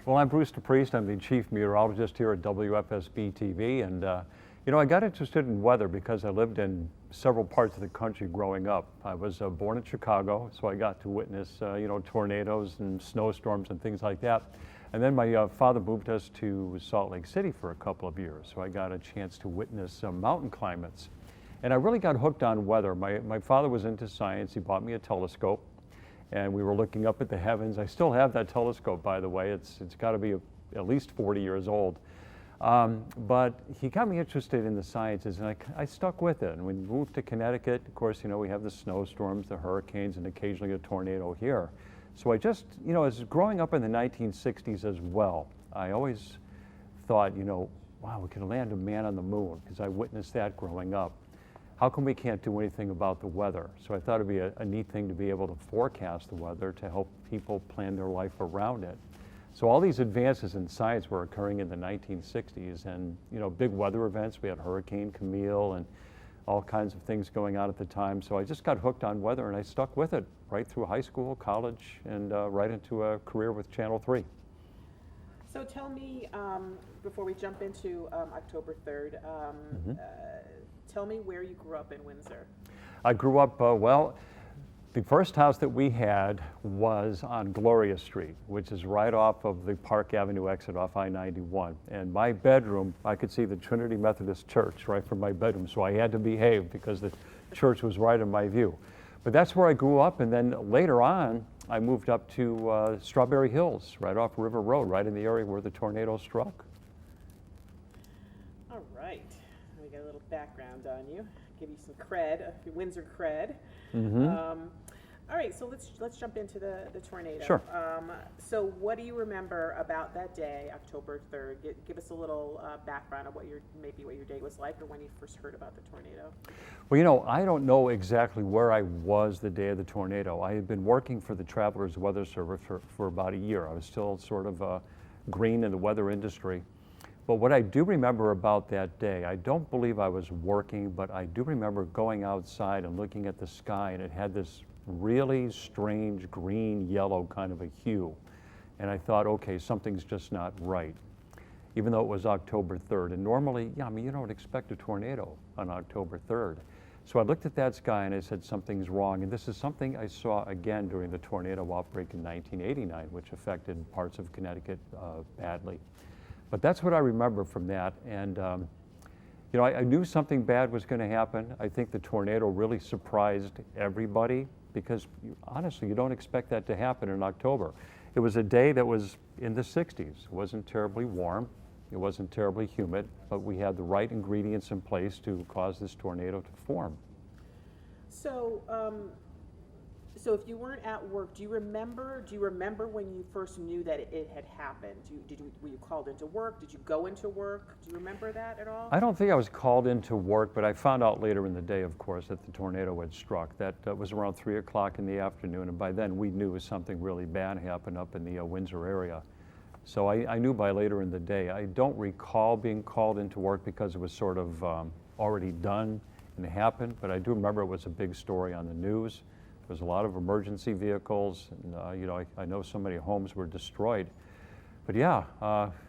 Well, I'm Bruce Deprest. I'm the chief meteorologist here at WFSB TV. And, I got interested in weather because I lived in several parts of the country growing up. I was born in Chicago, so I got to witness, tornadoes and snowstorms and things like that. And then my father moved us to Salt Lake City for a couple of years, so I got a chance to witness some mountain climates. And I really got hooked on weather. My father was into science. He bought me a telescope, and we were looking up at the heavens. I still have that telescope, by the way. It's got to be at least 40 years old. But he got me interested in the sciences, and I stuck with it. And we moved to Connecticut. Of course, we have the snowstorms, the hurricanes, and occasionally a tornado here. So I just, as growing up in the 1960s as well, I always thought, wow, we could land a man on the moon, because I witnessed that growing up. How come we can't do anything about the weather? So I thought it'd be a neat thing to be able to forecast the weather to help people plan their life around it. So all these advances in science were occurring in the 1960s, and big weather events. We had Hurricane Camille and all kinds of things going on at the time. So I just got hooked on weather, and I stuck with it right through high school, college, and right into a career with Channel 3. So tell me, before we jump into October 3rd, tell me where you grew up in Windsor. I grew up, the first house that we had was on Gloria Street, which is right off of the Park Avenue exit off I-91. And my bedroom, I could see the Trinity Methodist Church right from my bedroom, so I had to behave because the church was right in my view. But that's where I grew up, and then later on, I moved up to Strawberry Hills, right off River Road, right in the area where the tornado struck. All right, we got a little background on you. Give you some cred, Windsor cred. Mm-hmm. All right, so let's jump into the tornado. Sure. So what do you remember about that day, October 3rd? Give us a little background of what your day was like, or when you first heard about the tornado. Well, I don't know exactly where I was the day of the tornado. I had been working for the Travelers Weather Service for about a year. I was still sort of green in the weather industry. But what I do remember about that day, I don't believe I was working, but I do remember going outside and looking at the sky, and it had this really strange green-yellow kind of a hue. And I thought, okay, something's just not right, even though it was October 3rd. And normally, you don't expect a tornado on October 3rd. So I looked at that sky and I said, something's wrong. And this is something I saw again during the tornado outbreak in 1989, which affected parts of Connecticut badly. But that's what I remember from that. And I knew something bad was going to happen. I think the tornado really surprised everybody, because honestly, you don't expect that to happen in October. It was a day that was in the 60s. It wasn't terribly warm. It wasn't terribly humid, but we had the right ingredients in place to cause this tornado to form. So if you weren't at work, do you remember when you first knew that it had happened? Were you called into work? Did you go into work? Do you remember that at all? I don't think I was called into work, but I found out later in the day, of course, that the tornado had struck. That was around 3 o'clock in the afternoon, and by then we knew something really bad happened up in the Windsor area. So I knew by later in the day. I don't recall being called into work because it was sort of already done and it happened, but I do remember it was a big story on the news. There was a lot of emergency vehicles, and I know so many homes were destroyed. But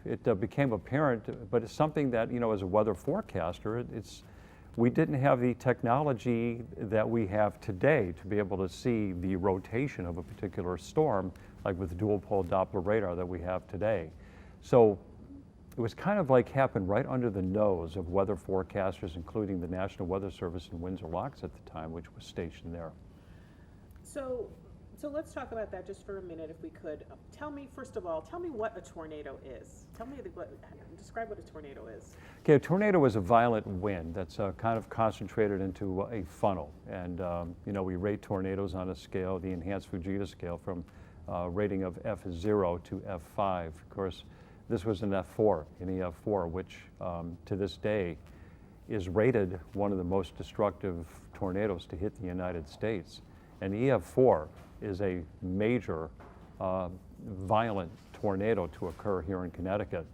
it became apparent, but it's something that, as a weather forecaster, we didn't have the technology that we have today to be able to see the rotation of a particular storm, like with the dual pole Doppler radar that we have today. So it was kind of like happened right under the nose of weather forecasters, including the National Weather Service in Windsor Locks at the time, which was stationed there. So let's talk about that just for a minute, if we could. First of all, tell me what a tornado is. Describe what a tornado is. Okay, a tornado is a violent wind that's kind of concentrated into a funnel. And, we rate tornadoes on a scale, the enhanced Fujita scale, from a rating of F0 to F5. Of course, this was an F4, an EF4, which to this day is rated one of the most destructive tornadoes to hit the United States. And EF4 is a major violent tornado to occur here in Connecticut.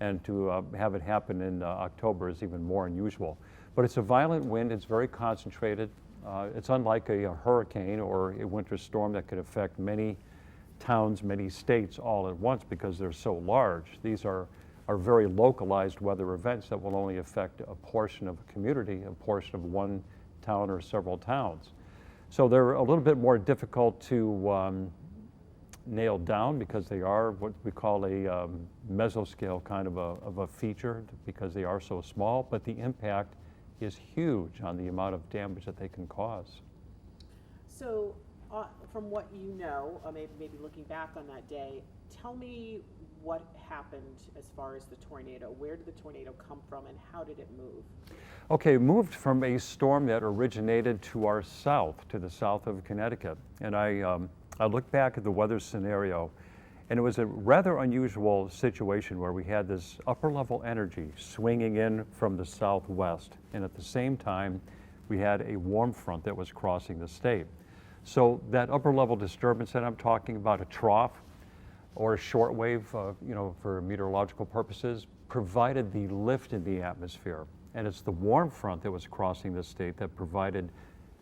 And to have it happen in October is even more unusual. But it's a violent wind, it's very concentrated. It's unlike a hurricane or a winter storm that could affect many towns, many states all at once because they're so large. These are very localized weather events that will only affect a portion of a community, a portion of one town or several towns. So they're a little bit more difficult to nail down because they are what we call a mesoscale kind of a feature because they are so small, but the impact is huge on the amount of damage that they can cause. So from what you know, maybe looking back on that day, tell me what happened as far as the tornado. Where did the tornado come from and how did it move? Okay, it moved from a storm that originated to our south, to the south of Connecticut. And I look back at the weather scenario, and it was a rather unusual situation where we had this upper level energy swinging in from the southwest, and at the same time we had a warm front that was crossing the state. So that upper level disturbance that I'm talking about, a trough or a shortwave, for meteorological purposes, provided the lift in the atmosphere. And it's the warm front that was crossing the state that provided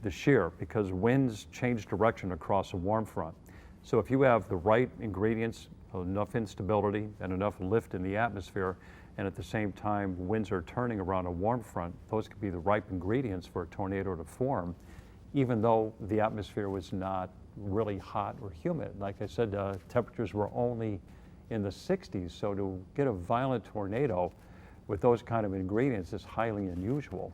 the shear, because winds change direction across a warm front. So if you have the right ingredients, enough instability and enough lift in the atmosphere, and at the same time winds are turning around a warm front, those could be the ripe ingredients for a tornado to form, even though the atmosphere was not really hot or humid. Like I said, temperatures were only in the 60s, so to get a violent tornado with those kind of ingredients is highly unusual.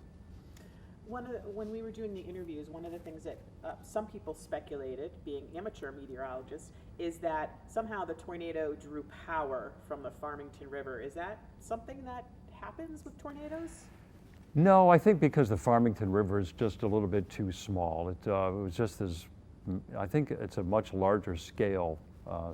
When we were doing the interviews, one of the things that some people speculated, being amateur meteorologists, is that somehow the tornado drew power from the Farmington River. Is that something that happens with tornadoes? No, I think because the Farmington River is just a little bit too small. It was just as, I think it's a much larger scale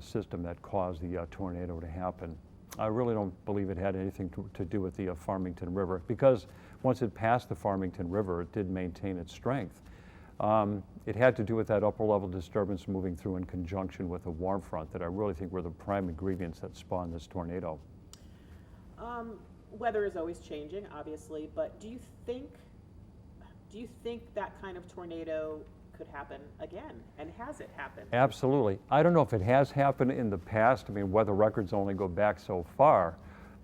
system that caused the tornado to happen. I really don't believe it had anything to do with the Farmington River, because once it passed the Farmington River, it did maintain its strength. It had to do with that upper level disturbance moving through in conjunction with a warm front that I really think were the prime ingredients that spawned this tornado. Weather is always changing, obviously, but do you think that kind of tornado could happen again? And has it happened? Absolutely. I don't know if it has happened in the past. I mean, weather records only go back so far,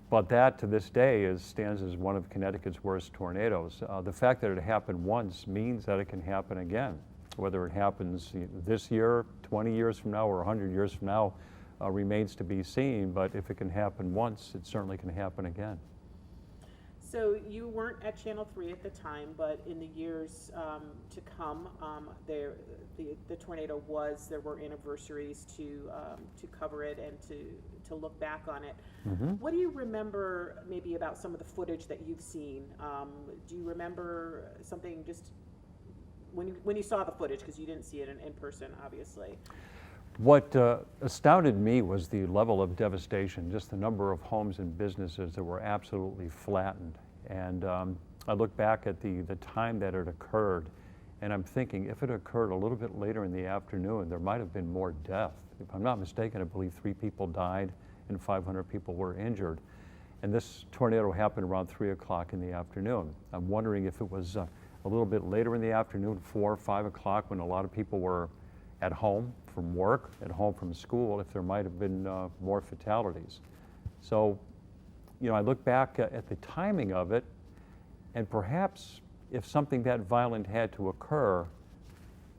but that to this day stands as one of Connecticut's worst tornadoes. The fact that it happened once means that it can happen again. Whether it happens this year, 20 years from now, or 100 years from now remains to be seen, but if it can happen once, it certainly can happen again. So you weren't at Channel 3 at the time, but in the years to come, the tornado there were anniversaries to cover it and to look back on it. Mm-hmm. What do you remember maybe about some of the footage that you've seen? Do you remember something just when you saw the footage, because you didn't see it in person, obviously? What astounded me was the level of devastation, just the number of homes and businesses that were absolutely flattened. And I look back at the time that it occurred, and I'm thinking if it occurred a little bit later in the afternoon, there might have been more death. If I'm not mistaken, I believe 3 people died and 500 people were injured. And this tornado happened around 3 o'clock in the afternoon. I'm wondering if it was a little bit later in the afternoon, 4 or 5 o'clock, when a lot of people were at home from work, at home from school, if there might have been more fatalities. So, I look back at the timing of it, and perhaps if something that violent had to occur,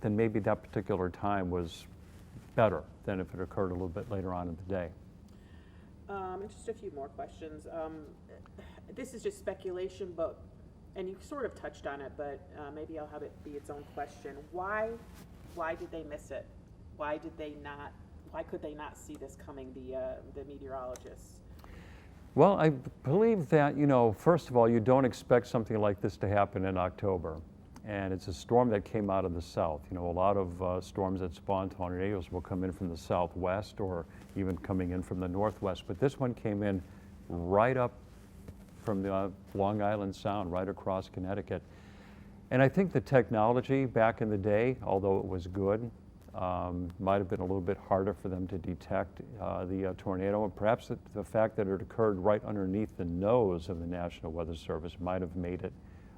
then maybe that particular time was better than if it occurred a little bit later on in the day. Just a few more questions. This is just speculation, and you sort of touched on it, but maybe I'll have it be its own question. Why did they miss it? Why could they not see this coming, the meteorologists? Well, I believe that, first of all, you don't expect something like this to happen in October. And it's a storm that came out of the south. A lot of storms that spawn tornadoes will come in from the southwest or even coming in from the northwest. But this one came in right up from the Long Island Sound, right across Connecticut. And I think the technology back in the day, although it was good, might have been a little bit harder for them to detect the tornado. And perhaps the fact that it occurred right underneath the nose of the National Weather Service might have made it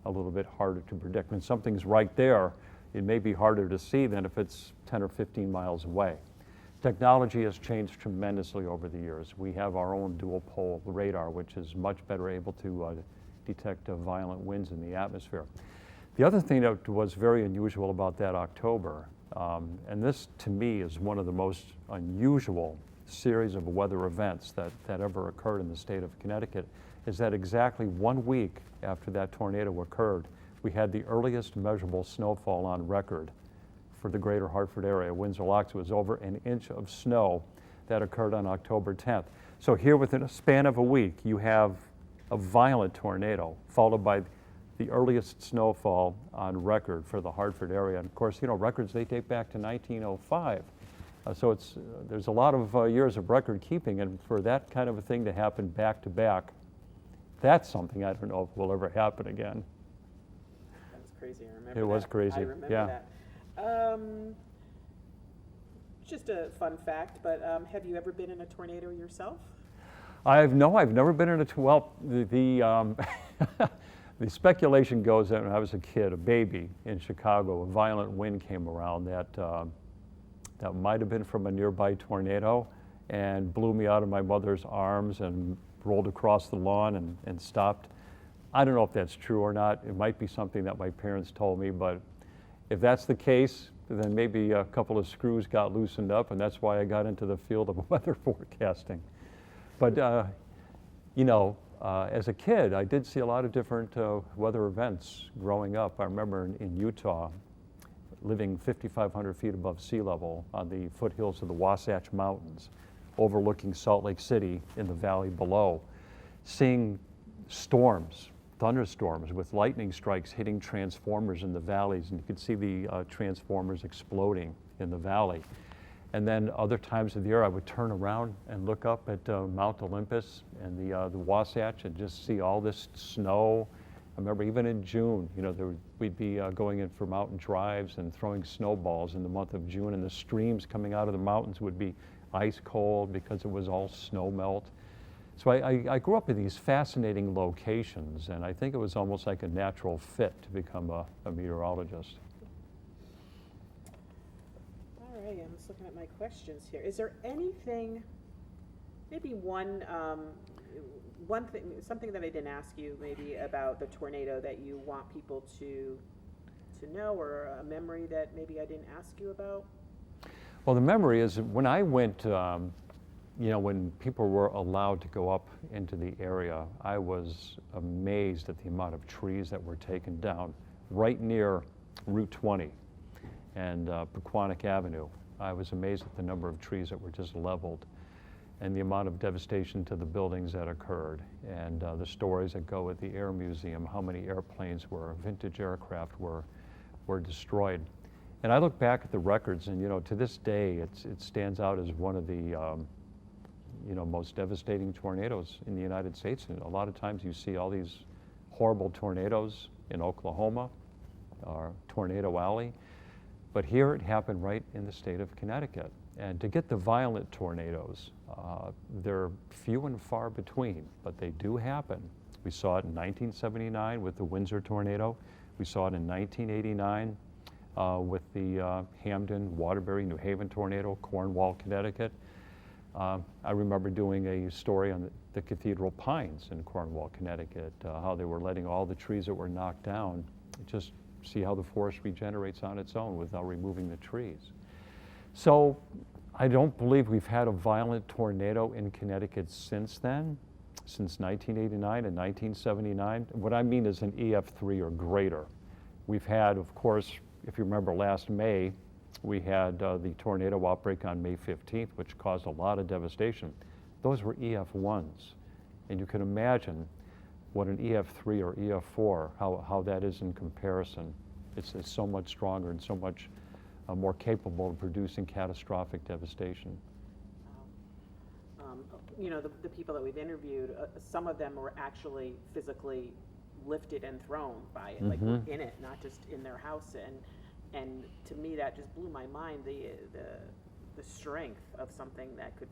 a little bit harder to predict. When something's right there, it may be harder to see than if it's 10 or 15 miles away. Technology has changed tremendously over the years. We have our own dual pole radar, which is much better able to detect violent winds in the atmosphere. The other thing that was very unusual about that October, and this to me is one of the most unusual series of weather events that ever occurred in the state of Connecticut, is that exactly 1 week after that tornado occurred, we had the earliest measurable snowfall on record for the greater Hartford area. Windsor Locks was over an inch of snow. That occurred on October 10th. So here within a span of a week, you have a violent tornado followed by the earliest snowfall on record for the Hartford area. And of course, records, they date back to 1905. So there's a lot of years of record keeping, and for that kind of a thing to happen back to back, that's something I don't know if will ever happen again. That was crazy. I remember it was that. crazy. I remember yeah. that. Just a fun fact, but have you ever been in a tornado yourself? I've never been in a well. The speculation goes that when I was a kid, a baby in Chicago, a violent wind came around that might have been from a nearby tornado and blew me out of my mother's arms and rolled across the lawn and stopped. I don't know if that's true or not. It might be something that my parents told me, but if that's the case, then maybe a couple of screws got loosened up, and that's why I got into the field of weather forecasting. But, as a kid, I did see a lot of different weather events growing up. I remember in Utah, living 5,500 feet above sea level on the foothills of the Wasatch Mountains, overlooking Salt Lake City in the valley below, seeing storms, thunderstorms with lightning strikes hitting transformers in the valleys, and you could see the transformers exploding in the valley. And then other times of the year, I would turn around and look up at Mount Olympus and the Wasatch and just see all this snow. I remember even in June, we'd be going in for mountain drives and throwing snowballs in the month of June, and the streams coming out of the mountains would be ice cold because it was all snow melt. So I grew up in these fascinating locations, and I think it was almost like a natural fit to become a meteorologist. All right, I'm just looking at my questions here. Is there anything, maybe one thing, something that I didn't ask you maybe about the tornado that you want people to know, or a memory that maybe I didn't ask you about? Well, the memory is when I went, when people were allowed to go up into the area, I was amazed at the amount of trees that were taken down right near Route 20 and Pequannock Avenue. I was amazed at the number of trees that were just leveled and the amount of devastation to the buildings that occurred, and the stories that go with the Air Museum, how many airplanes vintage aircraft were destroyed. And I look back at the records, and to this day, it stands out as one of the most devastating tornadoes in the United States. And a lot of times you see all these horrible tornadoes in Oklahoma or Tornado Alley, but here it happened right in the state of Connecticut. And to get the violent tornadoes, they're few and far between, but they do happen. We saw it in 1979 with the Windsor tornado. We saw it in 1989 with the Hamden, Waterbury, New Haven tornado, Cornwall, Connecticut. I remember doing a story on the Cathedral Pines in Cornwall, Connecticut, how they were letting all the trees that were knocked down just see how the forest regenerates on its own without removing the trees. So I don't believe we've had a violent tornado in Connecticut since then, since 1989 and 1979. What I mean is an EF3 or greater. We've had, of course, if you remember last May, we had the tornado outbreak on May 15th, which caused a lot of devastation. Those were EF1s. And you can imagine what an EF3 or EF4, how that is in comparison. It's so much stronger and so much more capable of producing catastrophic devastation. The people that we've interviewed, some of them were actually physically lifted and thrown by it, like were in it, not just in their house. And to me, that just blew my mind, the strength of something that could,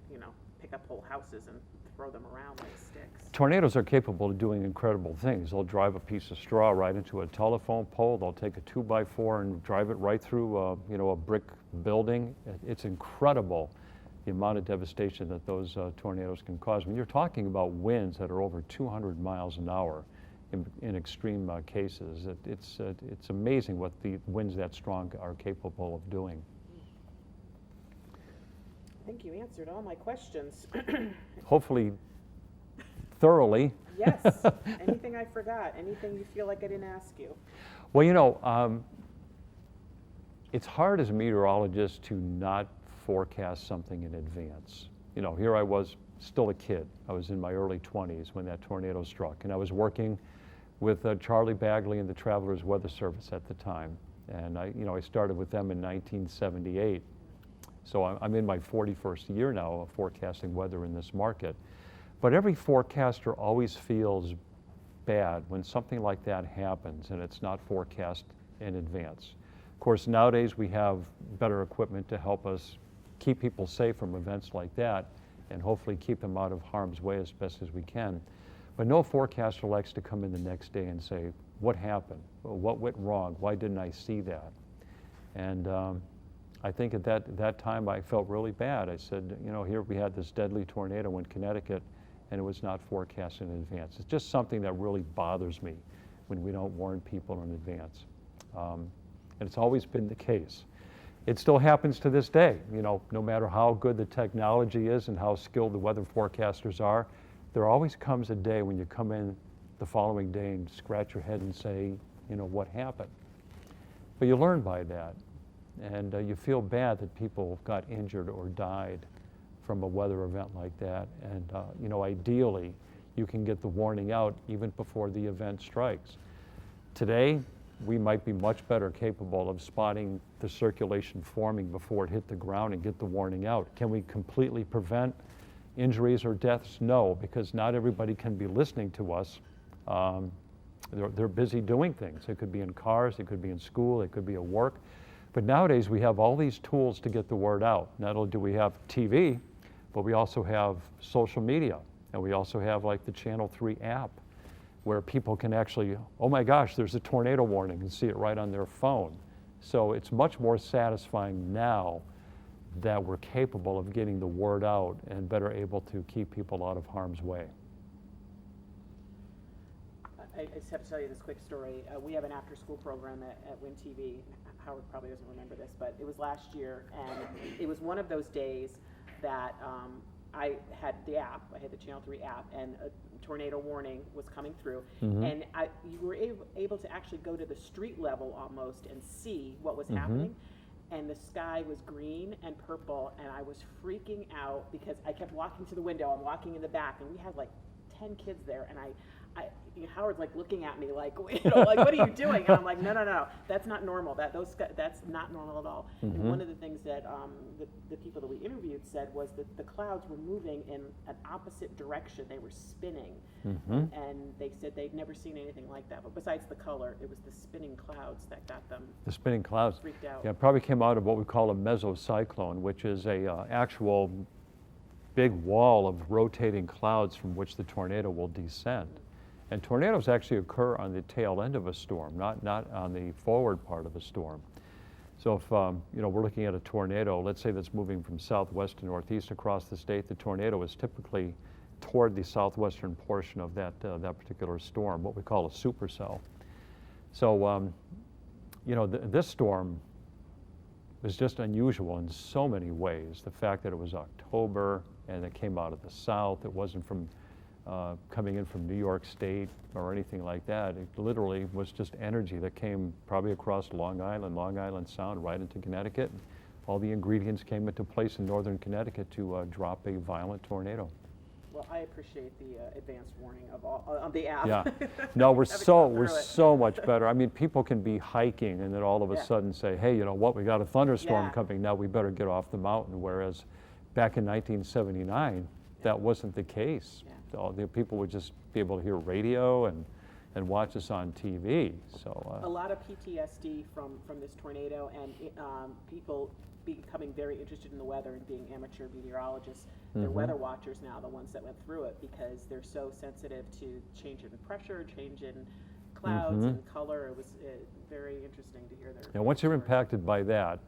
pick up whole houses and throw them around like sticks. Tornadoes are capable of doing incredible things. They'll drive a piece of straw right into a telephone pole. They'll take a 2x4 and drive it right through, a brick building. It's incredible the amount of devastation that those tornadoes can cause. When you're talking about winds that are over 200 miles an hour in extreme cases, it's amazing what the winds that strong are capable of doing. I think you answered all my questions. Hopefully thoroughly. Yes. Anything I forgot? Anything you feel like I didn't ask you? Well, you know, it's hard as a meteorologist to not forecast something in advance. You know, here I was still a kid. I was in my early 20s when that tornado struck, and I was working with Charlie Bagley and the Travelers Weather Service at the time. And I started with them in 1978. So I'm in my 41st year now of forecasting weather in this market. But every forecaster always feels bad when something like that happens and it's not forecast in advance. Of course, nowadays we have better equipment to help us keep people safe from events like that and hopefully keep them out of harm's way as best as we can. But no forecaster likes to come in the next day and say, what happened? What went wrong? Why didn't I see that? And I think at that time I felt really bad. I said, you know, here we had this deadly tornado in Connecticut and it was not forecast in advance. It's just something that really bothers me when we don't warn people in advance. And it's always been the case. It still happens to this day. You know, no matter how good the technology is and how skilled the weather forecasters are, there always comes a day when you come in the following day and scratch your head and say, you know, what happened? But you learn by that. And you feel bad that people got injured or died from a weather event like that. And, you know, ideally, you can get the warning out even before the event strikes. Today, we might be much better capable of spotting the circulation forming before it hit the ground and get the warning out. Can we completely prevent injuries or deaths? No, because not everybody can be listening to us. They're busy doing things. It could be in cars, it could be in school, it could be at work. But nowadays we have all these tools to get the word out. Not only do we have TV, but we also have social media. And we also have like the Channel 3 app where people can actually, oh my gosh, there's a tornado warning, and see it right on their phone. So it's much more satisfying now that we're capable of getting the word out and better able to keep people out of harm's way. I just have to tell you this quick story. We have an after-school program at Win TV. Howard probably doesn't remember this, but it was last year, and it was one of those days that I had the app. I had the Channel 3 app, and a tornado warning was coming through, and you were able to actually go to the street level almost and see what was happening. And the sky was green and purple, and I was freaking out because I kept walking to the window. I'm walking in the back, and we had like 10 kids there, and Howard's like looking at me like, you know, like, what are you doing? And I'm like, no, that's not normal. That's not normal at all. And one of the things that the people that we interviewed said was that the clouds were moving in an opposite direction. They were spinning, and they said they'd never seen anything like that. But besides the color, it was the spinning clouds that got them. The spinning clouds freaked out. Yeah, it probably came out of what we call a mesocyclone, which is a actual big wall of rotating clouds from which the tornado will descend. And tornadoes actually occur on the tail end of a storm, not on the forward part of a storm. So if you know, we're looking at a tornado, let's say that's moving from southwest to northeast across the state, the tornado is typically toward the southwestern portion of that particular storm, what we call a supercell. So you know, this storm was just unusual in so many ways. The fact that it was October and it came out of the south, it wasn't from coming in from New York State or anything like that. It literally was just energy that came probably across Long Island Sound, right into Connecticut. All the ingredients came into place in northern Connecticut to drop a violent tornado. Well, I appreciate the advanced warning of the app. Yeah, no, we're so much better. I mean, people can be hiking and then all of a sudden say, hey, you know what, we got a thunderstorm coming, now we better get off the mountain. Whereas back in 1979, that wasn't the case. The people would just be able to hear radio and watch us on TV. So a lot of PTSD from this tornado, and people becoming very interested in the weather and being amateur meteorologists. They're weather watchers now, the ones that went through it, because they're so sensitive to change in pressure, change in clouds and color. It was very interesting to hear their once you're stories. impacted by that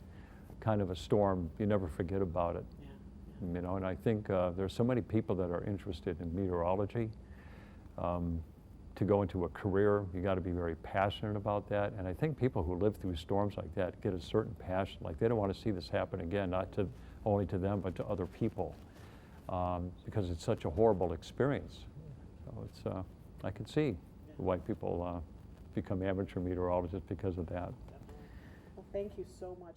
kind of a storm, you never forget about it. Yeah. You know, and I think there's so many people that are interested in meteorology. To go into a career, you got to be very passionate about that. And I think people who live through storms like that get a certain passion, like they don't want to see this happen again, not to only to them, but to other people, because it's such a horrible experience. So it's, I can see why people become amateur meteorologists because of that. Well, thank you so much.